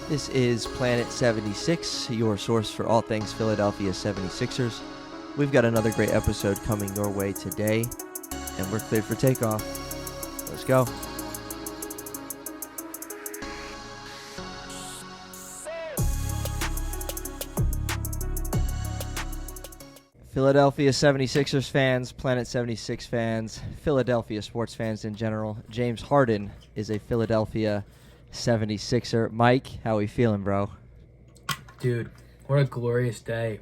This is Planet 76, your source for all things Philadelphia 76ers. We've got another great episode coming your way today, and we're cleared for takeoff. Let's go. Philadelphia 76ers fans, Planet 76 fans, Philadelphia sports fans in general, James Harden is a Philadelphia 76er. Mike, how we feeling, bro? Dude, what a glorious day.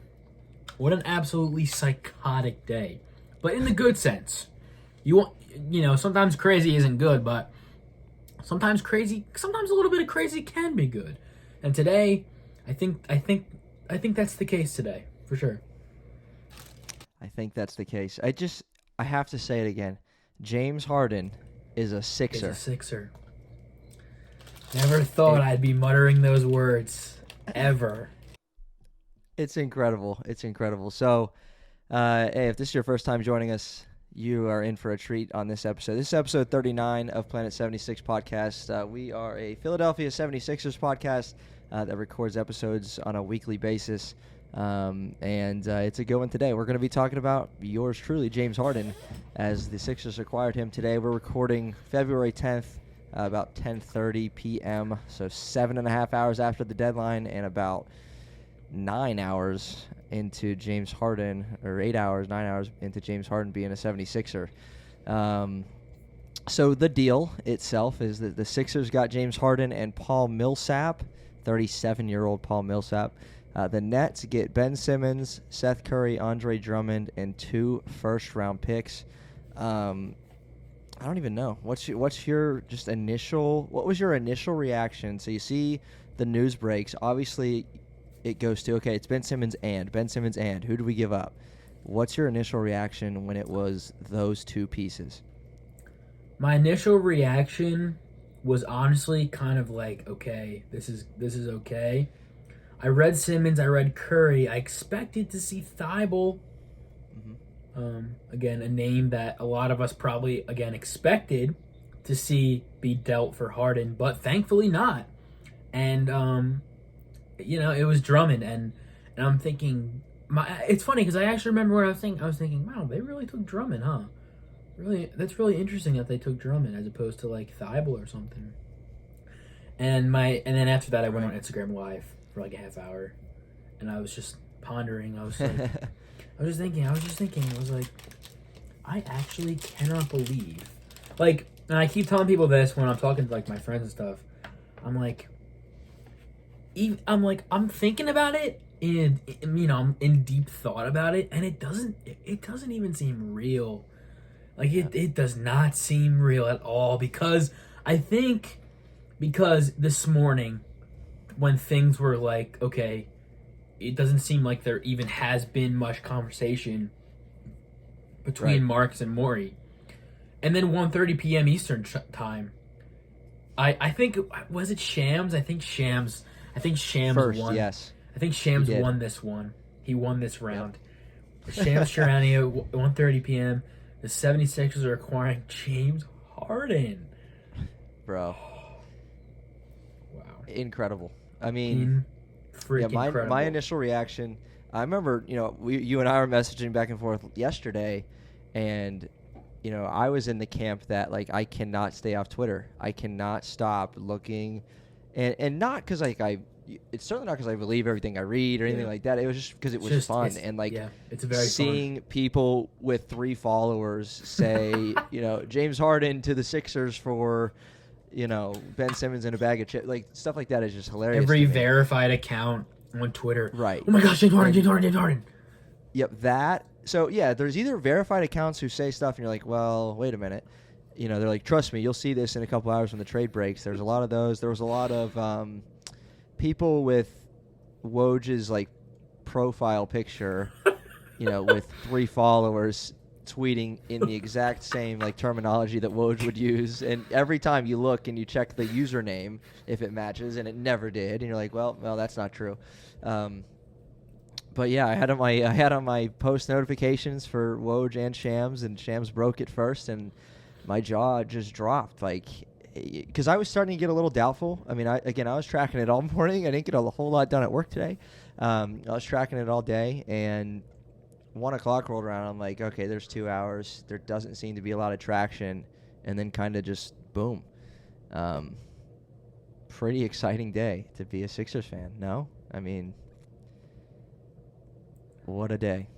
What an absolutely psychotic day. But in the good sense. Sometimes crazy isn't good, but sometimes a little bit of crazy can be good. And today, I think that's the case today, for sure. I think that's the case. I have to say it again. James Harden is a Sixer. He's a Sixer. Never thought I'd be muttering those words, ever. It's incredible. It's incredible. So, hey, if this is your first time joining us, you are in for a treat on this episode. This is episode 39 of Planet 76 podcast. We are a Philadelphia 76ers podcast that records episodes on a weekly basis. And it's a good one today. We're going to be talking about yours truly, James Harden, as the Sixers acquired him today. We're recording February 10th, about 10:30 p.m., so 7.5 hours after the deadline and about 9 hours into James Harden, or 9 hours into James Harden being a 76er. So the deal itself is that the Sixers got James Harden and Paul Millsap, 37-year-old Paul Millsap. The Nets get Ben Simmons, Seth Curry, Andre Drummond, and 2 first-round picks. I don't even know. What was your initial reaction? So you see the news breaks. Obviously, it goes to, okay, it's Ben Simmons and who do we give up? What's your initial reaction when it was those two pieces? My initial reaction was honestly kind of like, okay, this is okay. I read Simmons, I read Curry. I expected to see Thibault. Again, a name that a lot of us probably, expected to see be dealt for Harden, but thankfully not. And, it was Drummond. And I'm thinking, it's funny because I actually remember what I was thinking. I was thinking, wow, they really took Drummond, huh? Really, that's really interesting that they took Drummond as opposed to like Thibault or something. And then after that, I went on Instagram Live for like a half hour, and I was just pondering. I was like, I was just thinking. I was like, I actually cannot believe. Like, and I keep telling people this when I'm talking to like my friends and stuff. I'm thinking about it, and I'm in deep thought about it, and it doesn't even seem real. Like it does not seem real at all because this morning, when things were like, okay, it doesn't seem like there even has been much conversation between Marks and Morey. And then 1:30 p.m. Eastern time, I think, was it Shams? I think Shams First, won. Yes. I think Shams won this one. He won this round. Yep. Shams Charania, 1:30 p.m. The 76ers are acquiring James Harden. Bro. Wow. Incredible. I mean, incredible. My initial reaction, I remember, you and I were messaging back and forth yesterday, and, I was in the camp that, like, I cannot stay off Twitter. I cannot stop looking, and not because, like, it's certainly not because I believe everything I read or anything like that. It was just because it was fun, and, like, it's very seeing fun. People with 3 followers say, James Harden to the Sixers for, Ben Simmons in a bag of chips, like stuff like that is just hilarious. Every verified account on Twitter. Right. Oh my gosh, James Harden. Yep, that. So, yeah, there's either verified accounts who say stuff and you're like, well, wait a minute. They're like, trust me, you'll see this in a couple hours when the trade breaks. There's a lot of those. There was a lot of people with Woj's, like, profile picture, with 3 followers tweeting in the exact same, like, terminology that Woj would use. And every time you look and you check the username if it matches, and it never did. And you're like, well, that's not true. But yeah, I had on my post notifications for Woj and Shams broke it first, and my jaw just dropped. Like, because I was starting to get a little doubtful. I mean, I was tracking it all morning. I didn't get a whole lot done at work today. I was tracking it all day, and 1 o'clock rolled around. I'm like, okay, there's 2 hours. There doesn't seem to be a lot of traction, and then kind of just boom. Pretty exciting day to be a Sixers fan. No, I mean, what a day.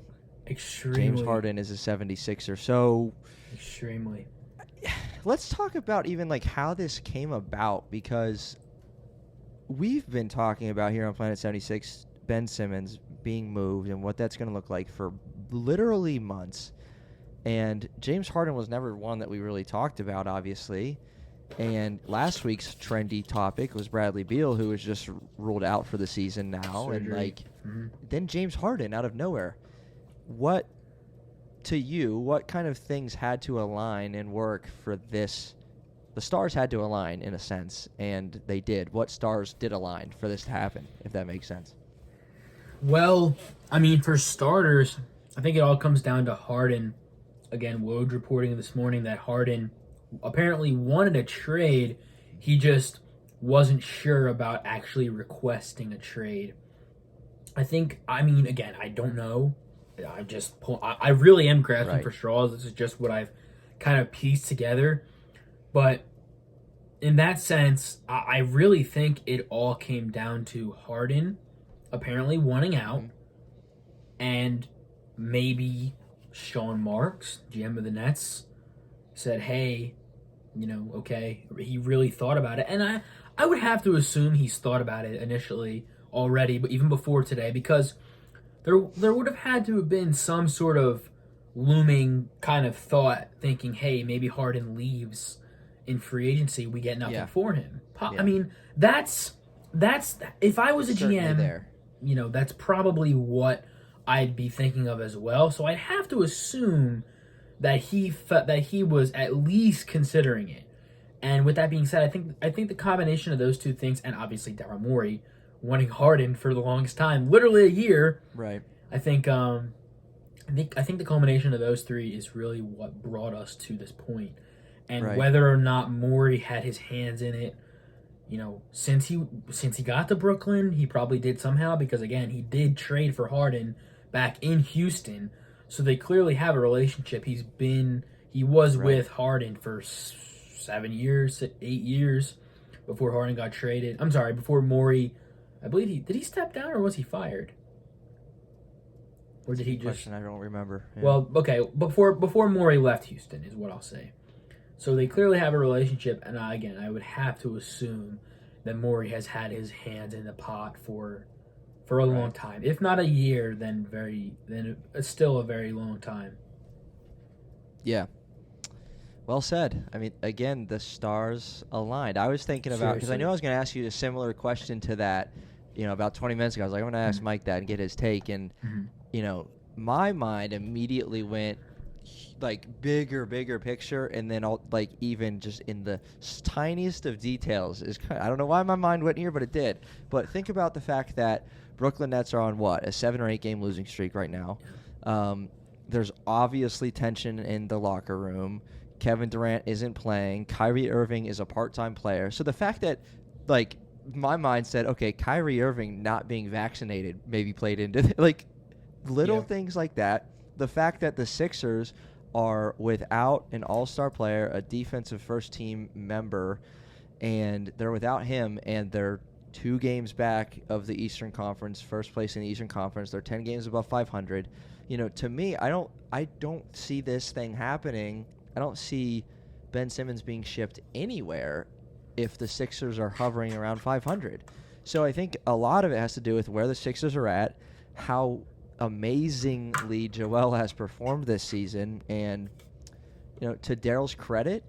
Extremely. James Harden is a 76er. So extremely. Let's talk about even like how this came about, because we've been talking about here on Planet 76 Ben Simmons being moved and what that's going to look like for literally months. And James Harden was never one that we really talked about, obviously. And last week's trendy topic was Bradley Beal, who was just ruled out for the season now. Surgery. And then James Harden out of nowhere. What kind of things had to align and work for this? The stars had to align in a sense, and they did. What stars did align for this to happen, if that makes sense? Well, I mean, for starters, I think it all comes down to Harden. Again, Woj reporting this morning that Harden apparently wanted a trade. He just wasn't sure about actually requesting a trade. Again, I don't know. I really am grasping for straws. This is just what I've kind of pieced together. But in that sense, I really think it all came down to Harden apparently wanting out, and maybe Sean Marks, GM of the Nets, said, hey, okay, he really thought about it. And I would have to assume he's thought about it initially already, but even before today, because there would have had to have been some sort of looming kind of thought, thinking, hey, maybe Harden leaves in free agency, we get nothing for him. I mean, that's if I was a GM, there. That's probably what I'd be thinking of as well. So I'd have to assume that he was at least considering it. And with that being said, I think the combination of those two things, and obviously Daryl Morey wanting Harden for the longest time, literally a year. Right. I think the culmination of those three is really what brought us to this point. And whether or not Morey had his hands in it, since he got to Brooklyn, he probably did somehow, because again, he did trade for Harden back in Houston. So they clearly have a relationship. He was with Harden for 7 years, 8 years before Harden got traded. I'm sorry, before Morey, I believe did he step down or was he fired? Or did he just? Question I don't remember. Yeah. Well, okay, before Morey left Houston is what I'll say. So they clearly have a relationship, and again, I would have to assume that Morey has had his hands in the pot for a long time. If not a year, then it's still a very long time. Yeah. Well said. I mean, again, the stars aligned. I was thinking about, because I knew I was going to ask you a similar question to that, about 20 minutes ago. I was like, I'm going to ask Mike that and get his take. And, my mind immediately went like bigger picture, and then even just in the tiniest of details I don't know why my mind went here, but it did. But think about the fact that Brooklyn Nets are on a 7 or 8 game losing streak right now. There's obviously tension in the locker room. Kevin Durant isn't playing. Kyrie Irving is a part-time player. So the fact that my mind said, okay, Kyrie Irving not being vaccinated maybe played into things like that. The fact that the Sixers are without an all-star player, a defensive first-team member, and they're without him, and they're 2 games back of the Eastern Conference, first place in the Eastern Conference. They're 10 games above 500. To me, I don't see this thing happening. I don't see Ben Simmons being shipped anywhere if the Sixers are hovering around 500. So I think a lot of it has to do with where the Sixers are at, how amazingly Joel has performed this season, and to Daryl's credit,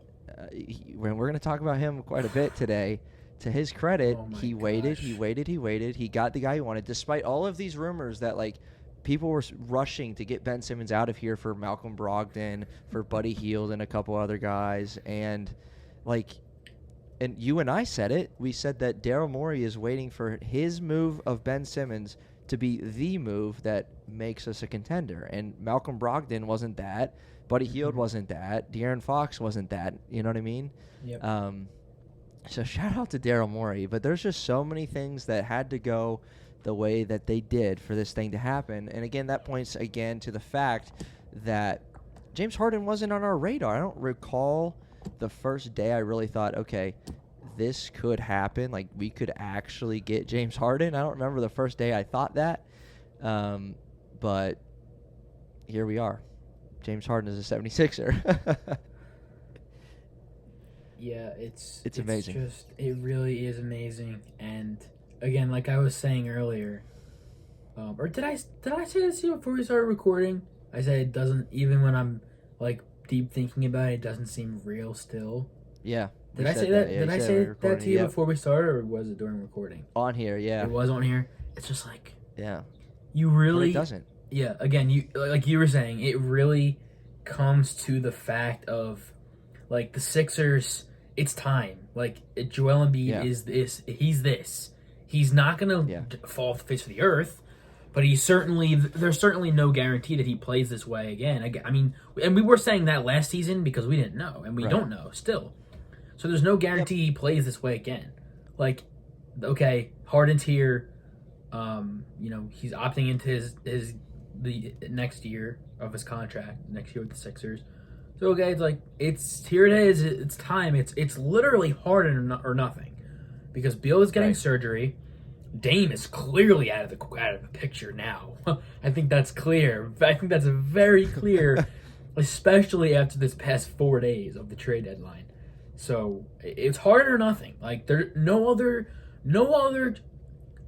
when we're going to talk about him quite a bit today, to his credit, he waited. He got the guy he wanted, despite all of these rumors that people were rushing to get Ben Simmons out of here for Malcolm Brogdon, for Buddy Hield, and a couple other guys, and you and I said it. We said that Daryl Morey is waiting for his move of Ben Simmons to be the move that makes us a contender. And Malcolm Brogdon wasn't that. Buddy Hield wasn't that. De'Aaron Fox wasn't that. You know what I mean? Yep. So shout out to Daryl Morey, but there's just so many things that had to go the way that they did for this thing to happen. And again, that points again to the fact that James Harden wasn't on our radar. I don't recall the first day I really thought, okay, this could happen. Like, we could actually get James Harden. I don't remember the first day I thought that. But here we are. James Harden is a 76er. Yeah, it's amazing. It really is amazing. And again, like I was saying earlier, or did I say this to you before we started recording? I said it doesn't, even when I'm like deep thinking about it, it doesn't seem real still. Yeah. Did I say that? Yeah, did I say that to you before we started, or was it during recording? On here, yeah. It was on here. It's just like, yeah, you really, but it doesn't. Yeah, again, you like you were saying, it really comes to the fact of like the Sixers. It's time. Like, Joel Embiid is this. He's this. He's not gonna fall off the face of the earth, but there's certainly no guarantee that he plays this way again. I mean, and we were saying that last season because we didn't know, and we don't know still. So there's no guarantee he plays this way again. Like, okay, Harden's here. He's opting into the next year of his contract, next year with the Sixers. So, okay, here it is. It's time. It's literally Harden or nothing, because Beal is getting surgery. Dame is clearly out of the picture now. I think that's clear. I think that's very clear, especially after this past 4 days of the trade deadline. So it's Harden or nothing. Like, there no other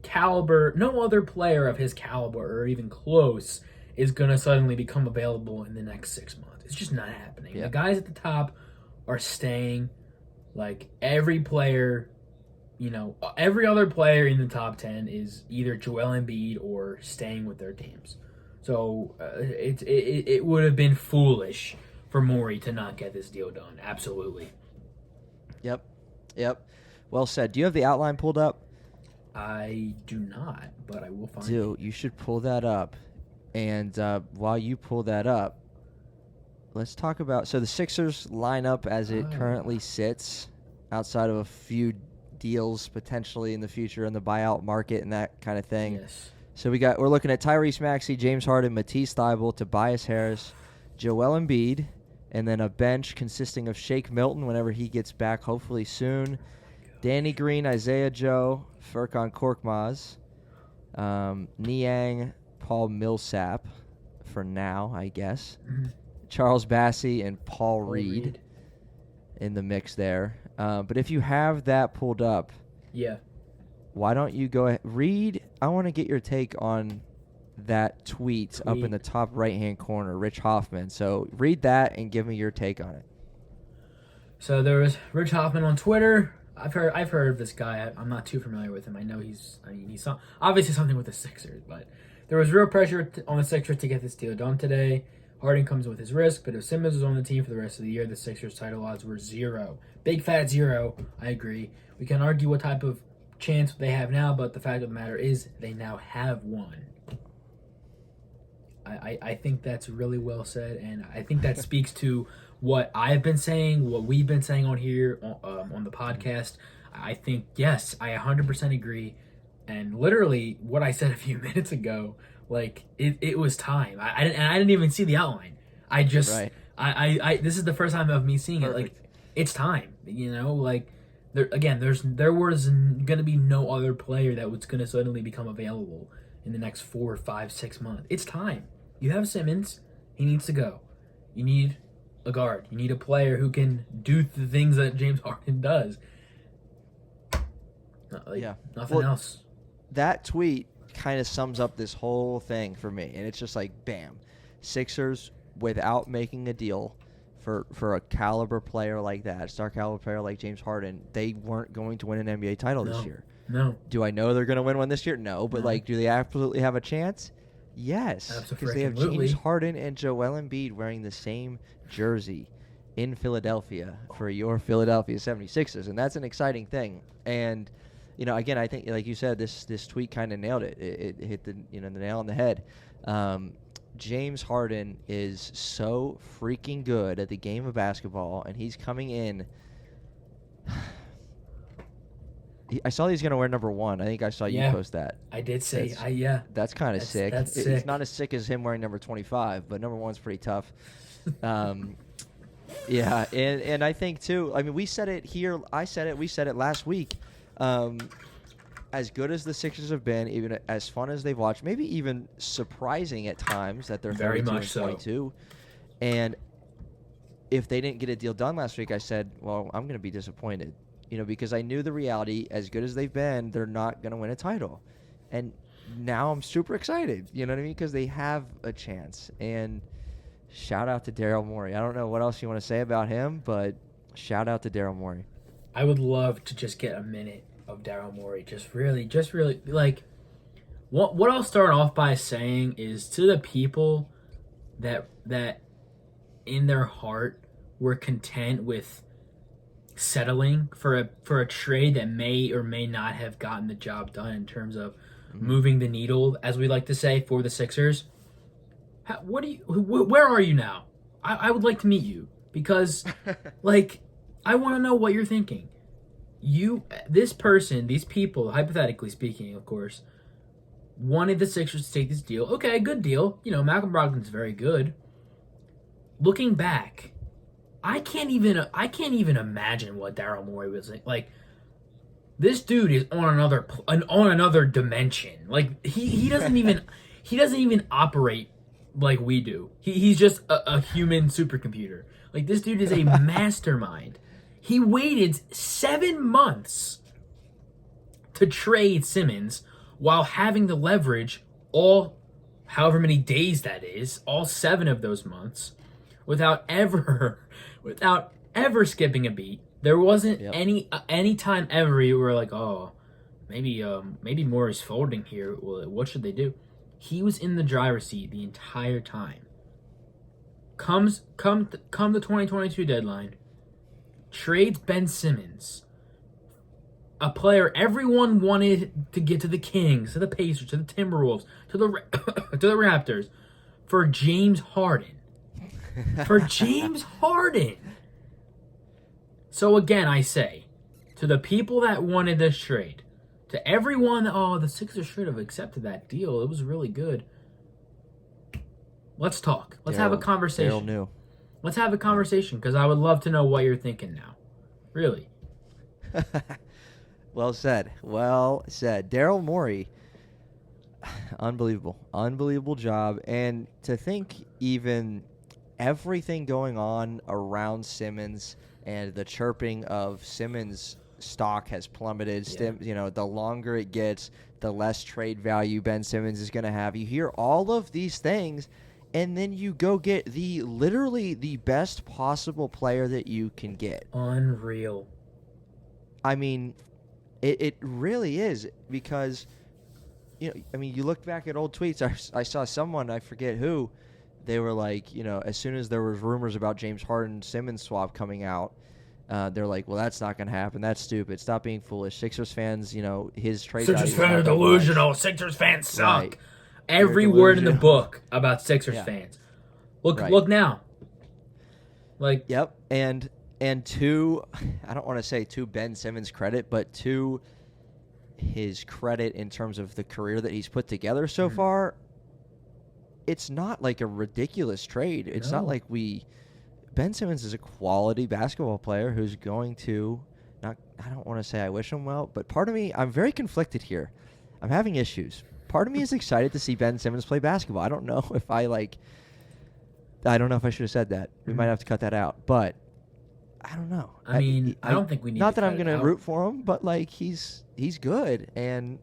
caliber, no other player of his caliber or even close is gonna suddenly become available in the next 6 months. It's just not happening. The guys at the top are staying. Like, every player, every other player in the top 10 is either Joel Embiid or staying with their teams. So it would have been foolish for Morey to not get this deal done. Absolutely. Yep. Well said. Do you have the outline pulled up? I do not, but I will find it. Dude, you should pull that up. And while you pull that up, let's talk about... So the Sixers lineup as it currently sits, outside of a few deals potentially in the future in the buyout market and that kind of thing. Yes. So we're looking at Tyrese Maxey, James Harden, Matisse Thybulle, Tobias Harris, Joel Embiid, and then a bench consisting of Shake Milton whenever he gets back, hopefully soon. Danny Green, Isaiah Joe, Furkan Korkmaz, Niang, Paul Millsap, for now, I guess. Mm-hmm. Charles Bassey and Paul Reed in the mix there. But if you have that pulled up, why don't you go ahead? Reed, I want to get your take on that tweet up in the top right-hand corner, Rich Hoffman. So read that and give me your take on it. So there was Rich Hoffman on Twitter. I've heard of this guy. I'm not too familiar with him. I know he's obviously something with the Sixers, but there was real pressure on the Sixers to get this deal done today. Harden comes with his risk, but if Simmons was on the team for the rest of the year, the Sixers' title odds were 0. Big fat 0. I agree. We can argue what type of chance they have now, but the fact of the matter is they now have one. I think that's really well said, and I think that speaks to what I've been saying, what we've been saying on here on the podcast. I think, yes, I 100% agree, and literally what I said a few minutes ago, like, it was time. I didn't even see the outline. I just I this is the first time of me seeing it. Like, it's time. Like, there was gonna be no other player that was gonna suddenly become available in the next 4, 5, 6 months. It's time. You have Simmons. He needs to go. You need a guard. You need a player who can do the things that James Harden does. Nothing else. That tweet kind of sums up this whole thing for me, and it's just like, bam. Sixers, without making a deal for a caliber player like that, star caliber player like James Harden, they weren't going to win an NBA title this year. No. Do I know they're going to win one this year? No. But, do they absolutely have a chance? Yes. Because they have James Harden and Joel Embiid wearing the same jersey in Philadelphia for your Philadelphia 76ers, and that's an exciting thing. And, again, I think, like you said, this tweet kind of nailed it. It hit the nail on the head. James Harden is so freaking good at the game of basketball, and he's coming in. I saw he's gonna wear number 1. I think I saw you post that. I did say, That's, That's kind of sick. That's sick. It's not as sick as him wearing number 25, but number 1's pretty tough. Yeah, and I think too. I mean, we said it here. I said it. We said it last week. As good as the Sixers have been, even as fun as they've watched, maybe even surprising at times that they're 32-22. And if they didn't get a deal done last week, I said, well, I'm going to be disappointed. Because I knew the reality, as good as they've been, they're not going to win a title. And now I'm super excited, you know what I mean? Because they have a chance. And shout out to Daryl Morey. I don't know what else you want to say about him, but shout out to Daryl Morey. I would love to just get a minute of Daryl Morey. Just really, like, what I'll start off by saying is to the people that in their heart were content with settling for a trade that may or may not have gotten the job done in terms of moving the needle, as we like to say, for the Sixers. Where are you now? I would like to meet you because, like, I want to know what you're thinking. These people, hypothetically speaking, of course, wanted the Sixers to take this deal. Okay, good deal. Malcolm Brogdon's very good. Looking back, I can't even imagine what Daryl Morey was like. Like, this dude is on another dimension. Like, he doesn't even operate like we do. He's just a human supercomputer. Like, this dude is a mastermind. He waited 7 months to trade Simmons while having the leverage however many days that is, all 7 of those months, without ever skipping a beat. There wasn't any time ever you were like, oh, maybe Morey's folding here. Well, what should they do? He was in the driver's seat the entire time. Come the 2022 deadline, trades Ben Simmons, a player everyone wanted to get to the Kings, to the Pacers, to the Timberwolves, to the Raptors, for James Harden. For James Harden. So again, I say, to the people that wanted this trade, to everyone, the Sixers should have accepted that deal. It was really good. Let's talk. Let's have a conversation. Daryl knew. Let's have a conversation, because I would love to know what you're thinking now. Really. Well said. Daryl Morey, unbelievable job. And to think even everything going on around Simmons and the chirping of Simmons' stock has plummeted. Yeah. The longer it gets, the less trade value Ben Simmons is going to have. You hear all of these things, and then you go get literally the best possible player that you can get. Unreal. I mean, it really is, because, you look back at old tweets. I saw someone, I forget who, they were like, as soon as there was rumors about James Harden Simmons swap coming out, they're like, well, that's not going to happen. That's stupid. Stop being foolish. Sixers fans, his trade. Sixers fans are delusional. Sixers fans suck. Right. Every word in the book about Sixers fans. Look now. Like, yep. And to, I don't want to say to Ben Simmons' credit, but to his credit in terms of the career that he's put together so far, it's not like a ridiculous trade. It's not like Ben Simmons is a quality basketball player who's going to I don't want to say I wish him well, but part of me, I'm very conflicted here. I'm having issues. Part of me is excited to see Ben Simmons play basketball. I don't know if I should have said that. We might have to cut that out, but I don't know. I mean, I don't think we need not to that I'm going to root for him, but like he's good, and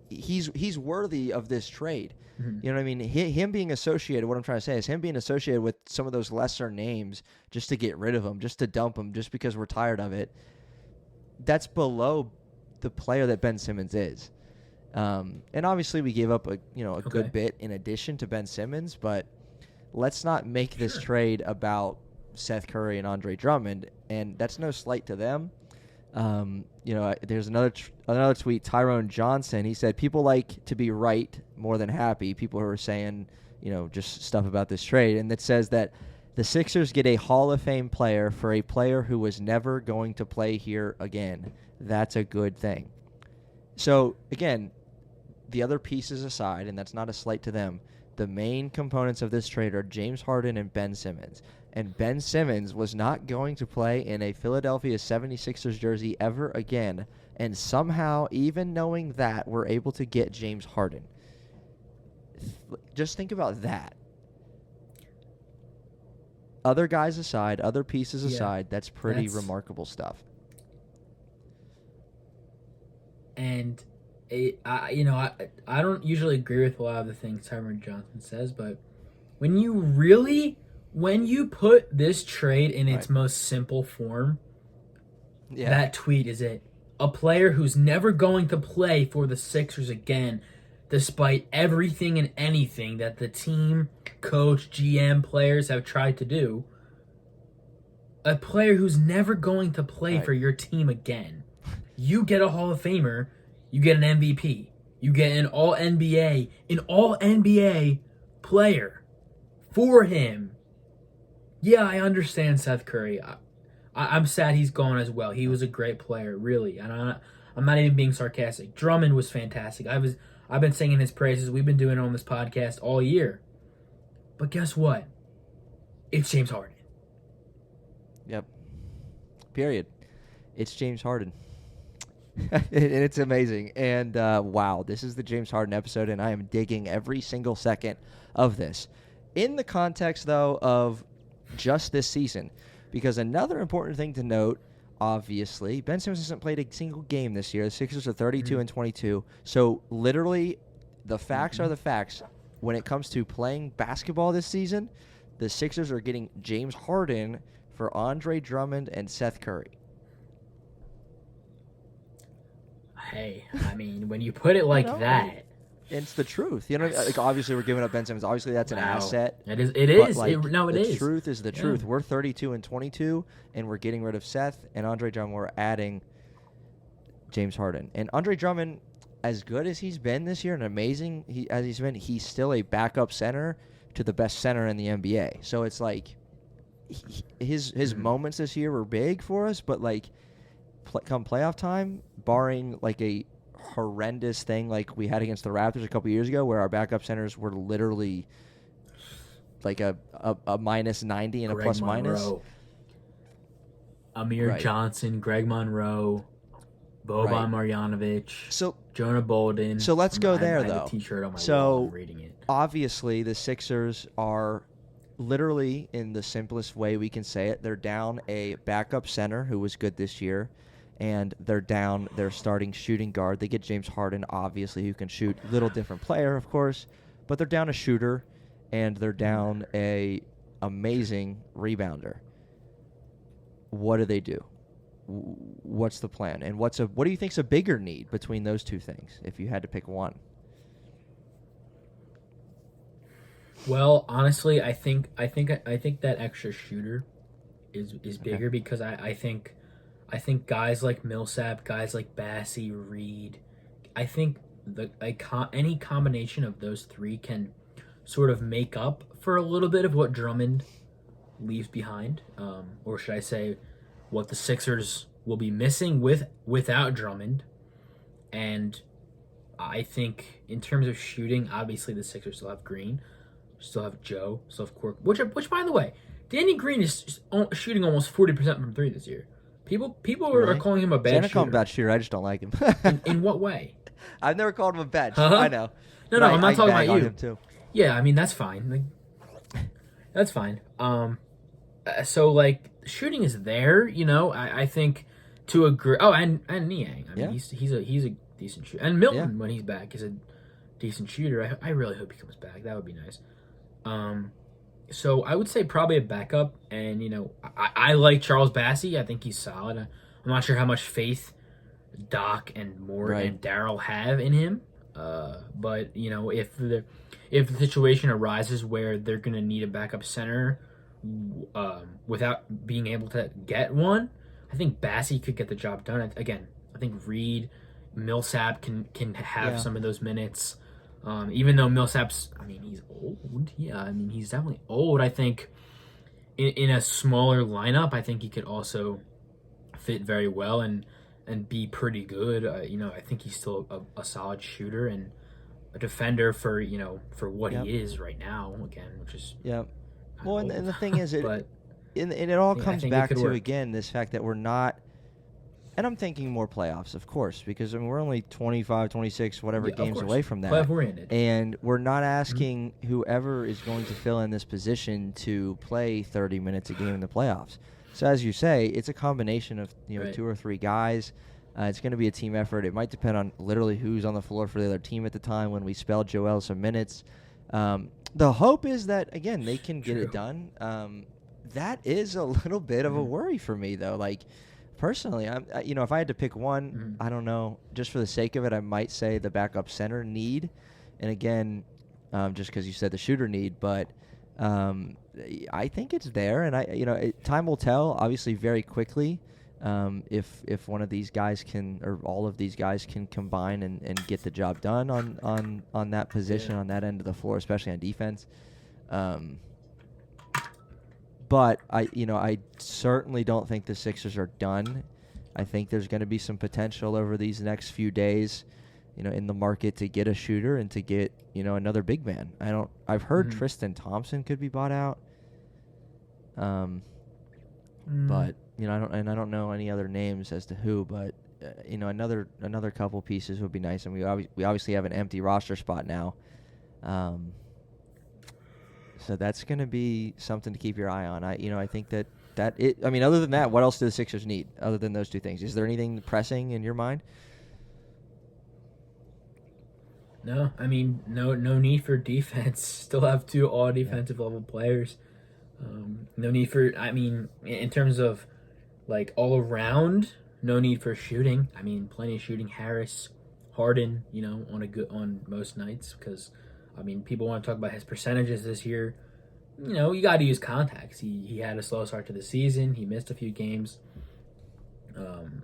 he's worthy of this trade. You know what I mean? Him being associated, what I'm trying to say is him being associated with some of those lesser names just to get rid of him, just to dump him, just because we're tired of it. That's below the player that Ben Simmons is. And obviously we gave up a good bit in addition to Ben Simmons, but let's not make this trade about Seth Curry and Andre Drummond, and that's no slight to them. There's another tweet, Tyrone Johnson. He said, people like to be right more than happy. People who are saying, just stuff about this trade. And it says that The Sixers get a Hall of Fame player for a player who was never going to play here again. That's a good thing. So, again, the other pieces aside, and that's not a slight to them, the main components of this trade are James Harden and Ben Simmons. And Ben Simmons was not going to play in a Philadelphia 76ers jersey ever again. And somehow, even knowing that, we're able to get James Harden. Just think about that. Other guys aside, other pieces aside, that's pretty remarkable stuff. And I don't usually agree with a lot of the things Tyron Johnson says, but when you put this trade in its most simple form, that tweet is it. A player who's never going to play for the Sixers again, despite everything and anything that the team, coach, GM, players have tried to do. A player who's never going to play for your team again. You get a Hall of Famer, you get an MVP, you get an All-NBA player for him. Yeah, I understand Seth Curry. I'm sad he's gone as well. He was a great player, really. And I'm not even being sarcastic. Drummond was fantastic. I've been singing his praises. We've been doing it on this podcast all year. But guess what? It's James Harden. Yep. Period. It's James Harden. It's amazing. And wow, this is the James Harden episode, and I am digging every single second of this. In the context, though, of just this season, because another important thing to note, obviously, Ben Simmons hasn't played a single game this year. The Sixers are 32-22. So literally, the facts are the facts. When it comes to playing basketball this season, the Sixers are getting James Harden for Andre Drummond and Seth Curry. Hey, I mean, when you put it like that, it's the truth. You know, like obviously we're giving up Ben Simmons. Obviously that's an asset. It is. It is. Like, The truth is the truth. We're 32-22, and we're getting rid of Seth and Andre Drummond. We're adding James Harden. And Andre Drummond, as good as he's been this year and amazing as he's been, he's still a backup center to the best center in the NBA. So it's like his moments this year were big for us, but like come playoff time, barring like a horrendous thing like we had against the Raptors a couple years ago, where our backup centers were literally like a minus 90 and Greg a plus Monroe, minus. Amir Johnson, Greg Monroe, Boban Marjanovic, Jonah Bolden. So let's go there, I have though. a t-shirt on my wall. I'm reading it. Obviously, the Sixers are literally, in the simplest way we can say it, they're down a backup center who was good this year, and they're down their starting shooting guard. They get James Harden, obviously, who can shoot. Little different player, of course, but they're down a shooter, and they're down a amazing rebounder. What do they do? What's the plan? And what do you think's a bigger need between those two things, if you had to pick one? Well, honestly, I think that extra shooter is bigger because I think guys like Millsap, guys like Bassey, Reed, I think any combination of those three can sort of make up for a little bit of what Drummond leaves behind, or should I say, what the Sixers will be missing without Drummond. And I think in terms of shooting, obviously the Sixers still have Green, still have Joe, still have Quirk, which by the way, Danny Green is shooting almost 40% from three this year. People really? are calling him a bad shooter. I call him a bad shooter. I just don't like him. in what way? I've never called him a bad shooter. I know. No, I'm not talking about you. Him too. Yeah, I mean that's fine. That's fine. So like shooting is there, you know. I think to agree. Oh, and Niang. I mean, he's a decent shooter. And Milton when he's back is a decent shooter. I really hope he comes back. That would be nice. So I would say probably a backup, and you know I like Charles Bassey. I think he's solid. I'm not sure how much faith Doc and Morey and Daryl have in him, but you know if the situation arises where they're gonna need a backup center without being able to get one, I think Bassey could get the job done. Again, I think Reed, Millsap can have some of those minutes. Even though Millsap's, I mean, he's old. Yeah, I mean, he's definitely old. I think in a smaller lineup, I think he could also fit very well and be pretty good. I think he's still a solid shooter and a defender for for what Yep. he is right now. Again, which is Yep. kind Well, of and old. the thing is, But and it all I comes think it back could to, work. again, this fact that we're not, and I'm thinking more playoffs, of course, because we're only 25, 26, whatever Yeah, of games course, away from that. playoff oriented. And we're not Mm-hmm. asking whoever is going to fill in this position to play 30 minutes a game in the playoffs. So as you say, it's a combination of Right. 2 or 3 guys. It's going to be a team effort. It might depend on literally who's on the floor for the other team at the time when we spell Joel some minutes. The hope is that, again, they can get it done. That is a little bit of a worry for me, though. Like, personally, if I had to pick one, I don't know, just for the sake of it, I might say the backup center need. And again, just because you said the shooter need, but I think it's there, and time will tell. Obviously, very quickly, if one of these guys can, or all of these guys can combine and get the job done on that position, on that end of the floor, especially on defense. But I certainly don't think the Sixers are done. I think there's going to be some potential over these next few days, in the market to get a shooter and to get, another big man. I've heard Tristan Thompson could be bought out. But I don't know any other names as to who, but another couple pieces would be nice. And we obviously have an empty roster spot now. So that's going to be something to keep your eye on. I think that it. I mean, other than that, what else do the Sixers need other than those two things? Is there anything pressing in your mind? No, I mean no need for defense. Still have 2 all defensive level players. No need for. I mean, in terms of like all around, no need for shooting. I mean, plenty of shooting. Harris, Harden, on most nights because. I mean, people want to talk about his percentages this year. You got to use context. He had a slow start to the season. He missed a few games. And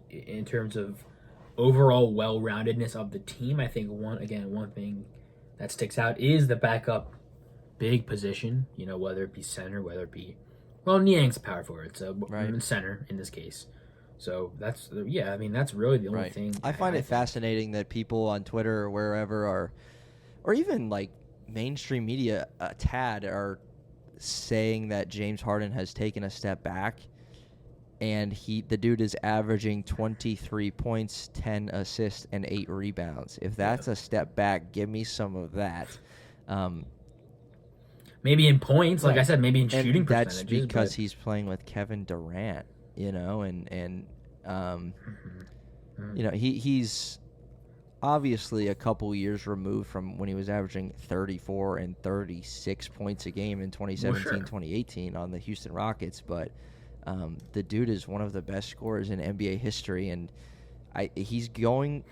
in terms of overall well-roundedness of the team, I think one thing that sticks out is the backup big position. Whether it be center, whether it be Niang's a power forward, so Right. center in this case. So that's that's really the only thing. I find it fascinating that people on Twitter or wherever or even like mainstream media a tad are saying that James Harden has taken a step back, and the dude is averaging 23 points, 10 assists, and 8 rebounds. If that's a step back, give me some of that. Maybe in points, like I said, maybe in shooting percentages. That's percentages. because he's playing with Kevin Durant, he's obviously a couple years removed from when he was averaging 34 and 36 points a game in 2017, 2018 on the Houston Rockets, but the dude is one of the best scorers in NBA history, and he's going.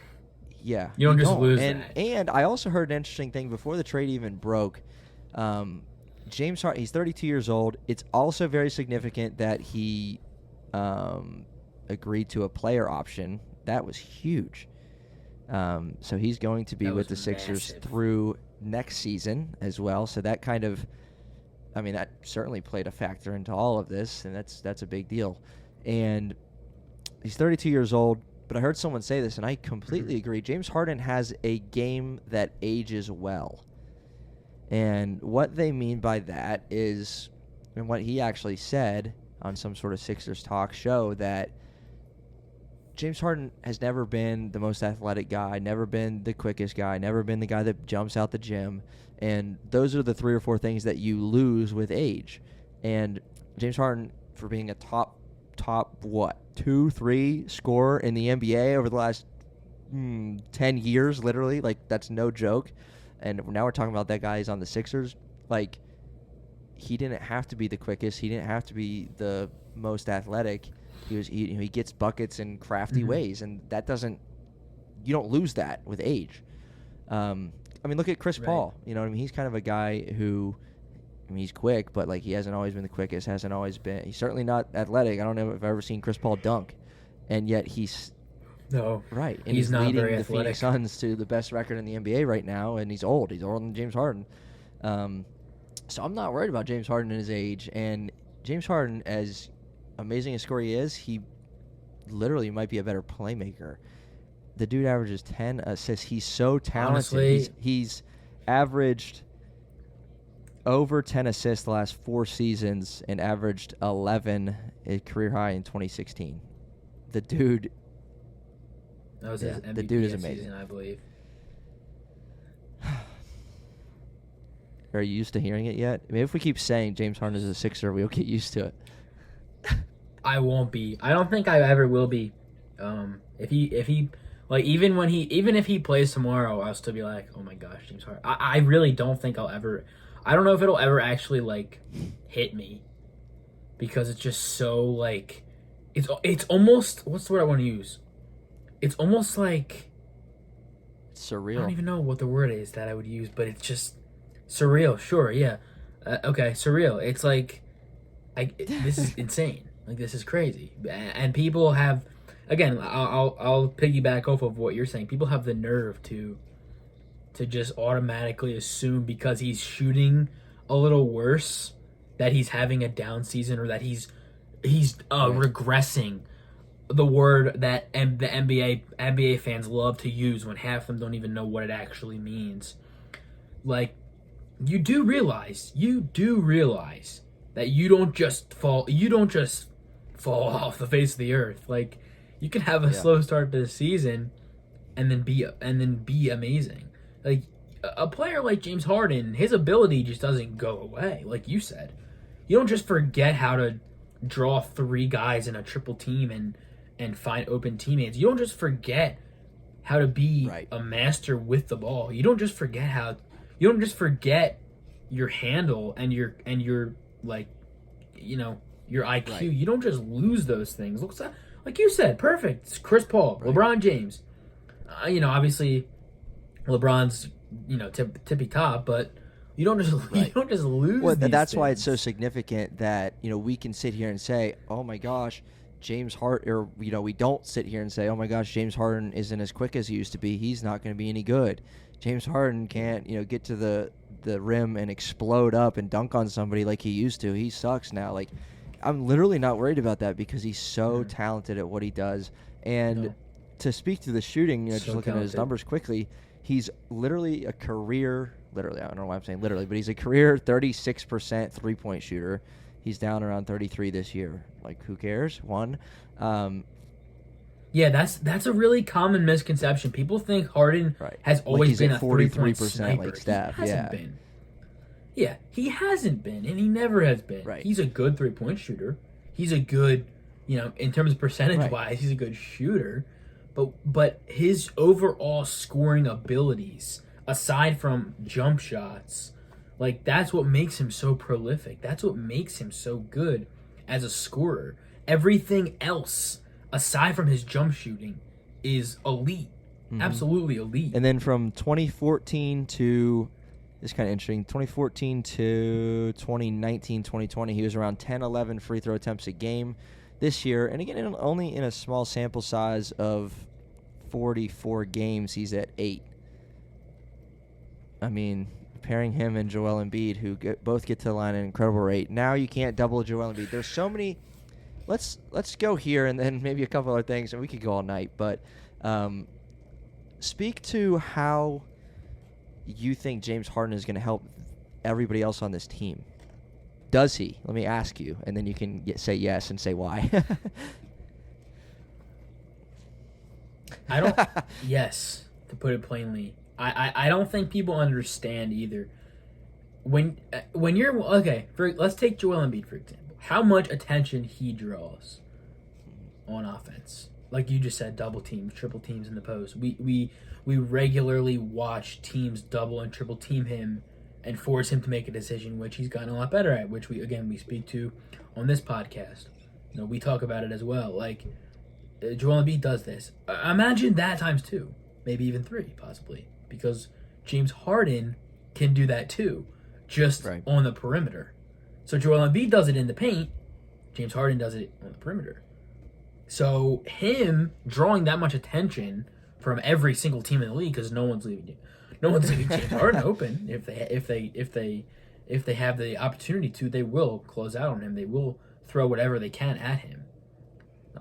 Yeah, you don't just lose that. And I also heard an interesting thing before the trade even broke. James Harden, he's 32 years old. It's also very significant that he agreed to a player option. That was huge. So he's going to be with the Sixers through next season as well. So that kind of, that certainly played a factor into all of this, and that's a big deal. And he's 32 years old, but I heard someone say this, and I completely agree. James Harden has a game that ages well. And what they mean by that is, and what he actually said on some sort of Sixers talk show, that James Harden has never been the most athletic guy, never been the quickest guy, never been the guy that jumps out the gym. And those are the 3 or 4 things that you lose with age. And James Harden, for being a top 2, 3 scorer in the NBA over the last 10 years, literally, like, that's no joke. And now we're talking about that guy who's on the Sixers. Like, he didn't have to be the quickest. He didn't have to be the most athletic. He gets buckets in crafty ways, and you don't lose that with age. Look at Chris Paul. He's kind of a guy who, he's quick, but like he hasn't always been the quickest. He's certainly not athletic. I don't know if I've ever seen Chris Paul dunk, and yet he's right. And he's not leading very the athletic. Phoenix Suns to the best record in the NBA right now, and he's old. He's older than James Harden. So I'm not worried about James Harden and his age. And James Harden, as amazing a scorer he is, he literally might be a better playmaker. The dude averages 10 assists. He's so talented. Honestly, he's averaged over 10 assists the last 4 seasons and averaged 11, a career high in 2016. The dude, that was his MVP the dude is amazing. season, I believe. Are you used to hearing it yet? I mean, if we keep saying James Harden is a Sixer, we'll get used to it. I won't be. I don't think I ever will be. If he like even if he plays tomorrow, I'll still be like, oh my gosh, James Harden. I really don't think I'll ever. I don't know if it'll ever actually like hit me, because it's just so like it's almost, what's the word I want to use? It's almost like Surreal. I don't even know what the word is that I would use, but it's just surreal. Sure, yeah, okay, surreal. It's like this is insane. Like, this is crazy, and people have, again, I'll piggyback off of what you're saying. People have the nerve to just automatically assume because he's shooting a little worse that he's having a down season, or that he's regressing. The word that the NBA fans love to use when half of them don't even know what it actually means. Like, you do realize that you don't just fall off the face of the earth. Like, you can have a slow start to the season and then be amazing. Like, a player like James Harden, his ability just doesn't go away. Like you said, you don't just forget how to draw 3 guys in a triple team and find open teammates. You don't just forget how to be a master with the ball. You don't just forget your handle and your like, you know, your IQ. Right. You don't just lose those things. Looks like you said, perfect. It's Chris Paul, LeBron James. You know, obviously LeBron's, you know, tippy top, but you don't just lose. Well, these that's things. why it's so significant that, you know, we can sit here and say, oh my gosh, James Harden, or, you know, we don't sit here and say, oh my gosh, James Harden isn't as quick as he used to be. He's not going to be any good. James Harden can't, you know, get to the rim and explode up and dunk on somebody like he used to. He sucks now. Like, I'm literally not worried about that because he's so talented at what he does. And to speak to the shooting, you know, just looking at his numbers quickly, he's literally a career, I don't know why I'm saying literally, but he's a career 36% three-point shooter. He's down around 33 this year. Like, who cares? Yeah, that's a really common misconception. People think Harden has always been a 43% sniper. Like Steph. He hasn't been. Yeah, he hasn't been, and he never has been. Right. He's a good three-point shooter. He's a good, you know, in terms of percentage-wise, he's a good shooter. But his overall scoring abilities, aside from jump shots, like, that's what makes him so prolific. That's what makes him so good as a scorer. Everything else, aside from his jump shooting, is elite. Mm-hmm. Absolutely elite. And then from 2014 to, it's kind of interesting, 2014 to 2019, 2020, he was around 10, 11 free throw attempts a game. This year, and again, only in a small sample size of 44 games, he's at 8. I mean, pairing him and Joel Embiid, who both get to the line at an incredible rate. Now you can't double Joel Embiid. There's so many. Let's go here and then maybe a couple other things, and we could go all night. But speak to how you think James Harden is going to help everybody else on this team. Does he? Let me ask you, and then you can say yes and say why. I don't. Yes, to put it plainly, I don't think people understand either. When you're let's take Joel Embiid for example. How much attention he draws on offense, like you just said, double teams, triple teams in the post. We regularly watch teams double and triple team him and force him to make a decision, which he's gotten a lot better at, which we speak to on this podcast. You know, we talk about it as well. Like, Joel Embiid does this. Imagine that times 2, maybe even 3, possibly, because James Harden can do that too, just on the perimeter. So Joel Embiid does it in the paint. James Harden does it on the perimeter. So him drawing that much attention from every single team in the league, because no one's leaving James Harden open if they if they have the opportunity to, they will close out on him. They will throw whatever they can at him.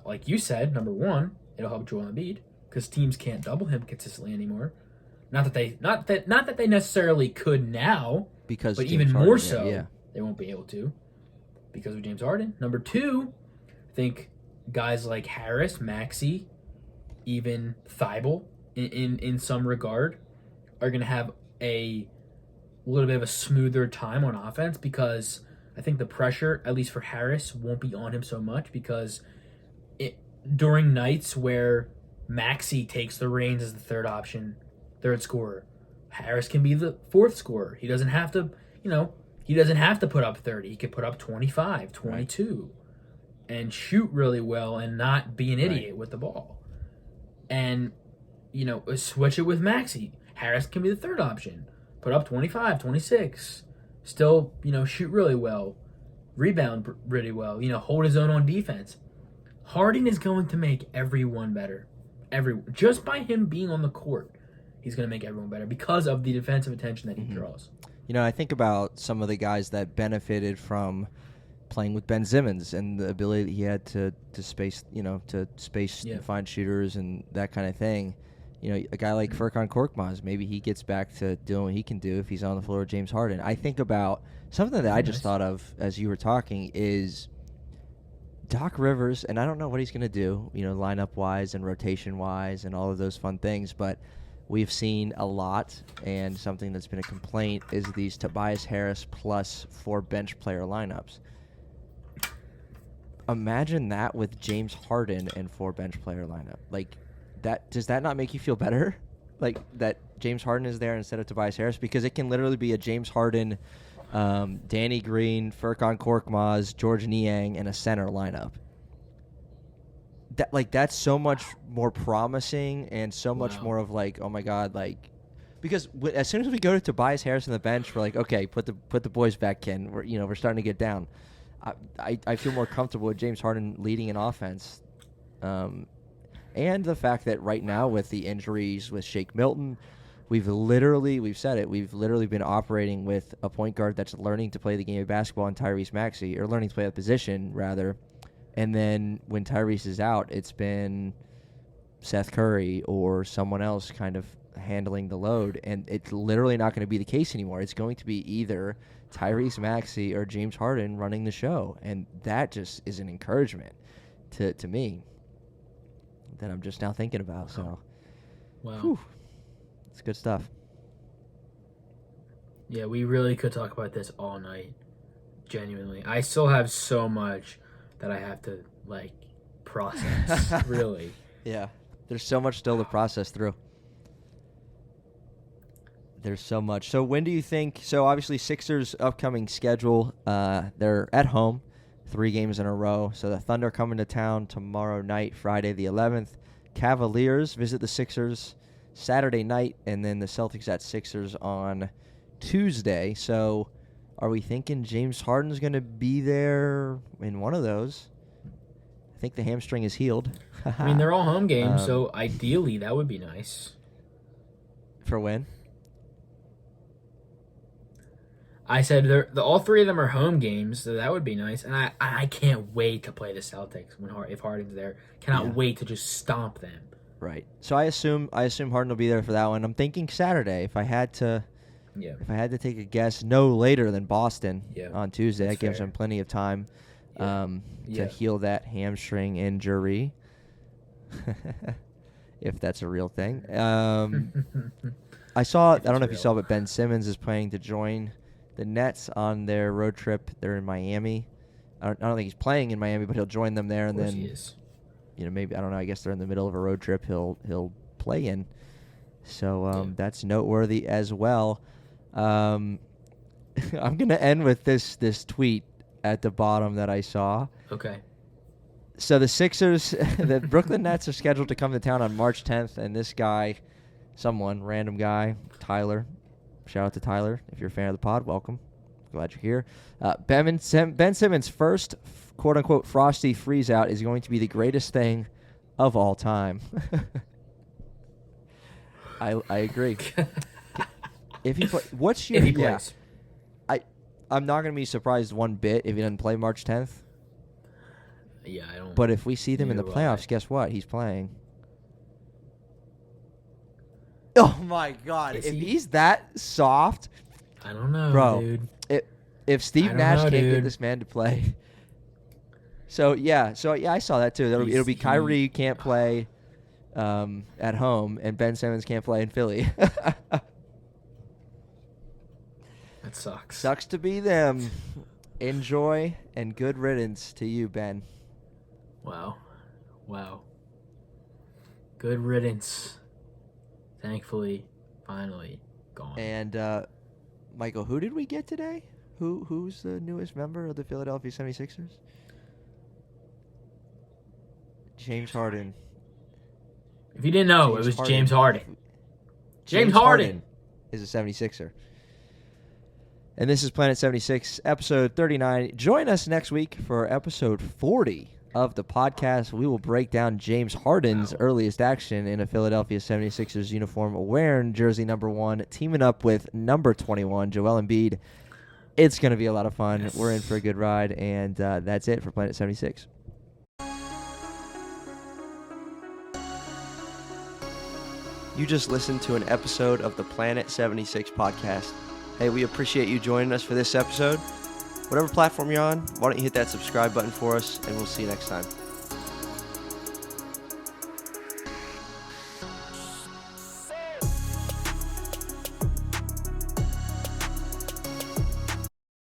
Like you said, number one, it'll help Joel Embiid because teams can't double him consistently anymore. Not that they necessarily could now, because but James even Harden, more so, yeah. they won't be able to because of James Harden. Number two, I think guys like Harris, Maxey, even Thibault, in some regard, are going to have a little bit of a smoother time on offense because I think the pressure, at least for Harris, won't be on him so much because during nights where Maxey takes the reins as the third scorer, Harris can be the fourth scorer. He doesn't have to, he doesn't have to put up 30. He could put up 25, 22, and shoot really well and not be an idiot with the ball. And, switch it with Maxey. Harris can be the third option. Put up 25, 26. Still, shoot really well. Rebound really well. Hold his own on defense. Harden is going to make everyone better. Just by him being on the court, he's going to make everyone better because of the defensive attention that he draws. I think about some of the guys that benefited from playing with Ben Simmons and the ability that he had to space, and find shooters and that kind of thing. A guy like Furkan Korkmaz, maybe he gets back to doing what he can do if he's on the floor with James Harden. I think about something that I just thought of as you were talking is Doc Rivers, and I don't know what he's going to do, lineup-wise and rotation-wise and all of those fun things, but we've seen a lot, and something that's been a complaint is these Tobias Harris plus 4 bench player lineups. Imagine that with James Harden and 4 bench player lineup. Like, that does that not make you feel better? Like, that James Harden is there instead of Tobias Harris? Because it can literally be a James Harden, Danny Green, Furkan Korkmaz, George Niang, and a center lineup. That's so much more promising and so much more of like, oh my God, like, because as soon as we go to Tobias Harris on the bench, we're like, okay, put the boys back in. We're starting to get down. I feel more comfortable with James Harden leading an offense, and the fact that right now with the injuries with Shake Milton, we've said it, we've literally been operating with a point guard that's learning to play the game of basketball in Tyrese Maxey, or learning to play that position rather. And then when Tyrese is out, it's been Seth Curry or someone else kind of handling the load. And it's literally not going to be the case anymore. It's going to be either Tyrese Maxey or James Harden running the show. And that just is an encouragement to me that I'm just now thinking about. So, wow. It's good stuff. Yeah, we really could talk about this all night. Genuinely. I still have so much that I have to, process, really. Yeah. There's so much still to process through. There's so much. So when do you think, obviously Sixers' upcoming schedule, they're at home, 3 games in a row. So the Thunder coming to town tomorrow night, Friday the 11th. Cavaliers visit the Sixers Saturday night, and then the Celtics at Sixers on Tuesday. So are we thinking James Harden's going to be there in one of those? I think the hamstring is healed. I mean, they're all home games, so ideally that would be nice. For when? I said all 3 of them are home games, so that would be nice. And I can't wait to play the Celtics if Harden's there. Cannot wait to just stomp them. Right. So I assume Harden will be there for that one. I'm thinking Saturday. If I had to take a guess, no later than Boston on Tuesday. That gives him plenty of time to heal that hamstring injury, if that's a real thing. I don't know if you saw, but Ben Simmons is planning to join the Nets on their road trip. They're in Miami. I don't think he's playing in Miami, but he'll join them there, and then he is. Maybe, I don't know, I guess they're in the middle of a road trip he'll play in. So that's noteworthy as well. I'm going to end with this tweet at the bottom that I saw. Okay. So the Sixers, the Brooklyn Nets are scheduled to come to town on March 10th, and this guy, random guy, Tyler, shout out to Tyler. If you're a fan of the pod, welcome. Glad you're here. Ben Simmons' first quote-unquote frosty freeze-out is going to be the greatest thing of all time. I agree. If he plays, I'm not going to be surprised one bit if he doesn't play March 10th. Yeah, I don't. But if we see them in the Neither will playoffs, I. guess what? He's playing. Oh my God! Is If he? he's that soft, I don't know, bro. dude. If Steve I don't Nash know, can't get dude. this man to play, so yeah, I saw that too. It'll be Kyrie can't play at home, and Ben Simmons can't play in Philly. That sucks. Sucks to be them. Enjoy and good riddance to you, Ben. Wow. Good riddance. Thankfully, finally gone. And Michael, who did we get today? Who's the newest member of the Philadelphia 76ers? James Harden. If you didn't know, it was James Harden. James Harden is a 76er. And this is Planet 76, episode 39. Join us next week for episode 40 of the podcast. We will break down James Harden's earliest action in a Philadelphia 76ers uniform, wearing jersey number 1, teaming up with number 21, Joel Embiid. It's going to be a lot of fun. Yes. We're in for a good ride, and that's it for Planet 76. You just listened to an episode of the Planet 76 podcast. Hey, we appreciate you joining us for this episode. Whatever platform you're on, why don't you hit that subscribe button for us, and we'll see you next time.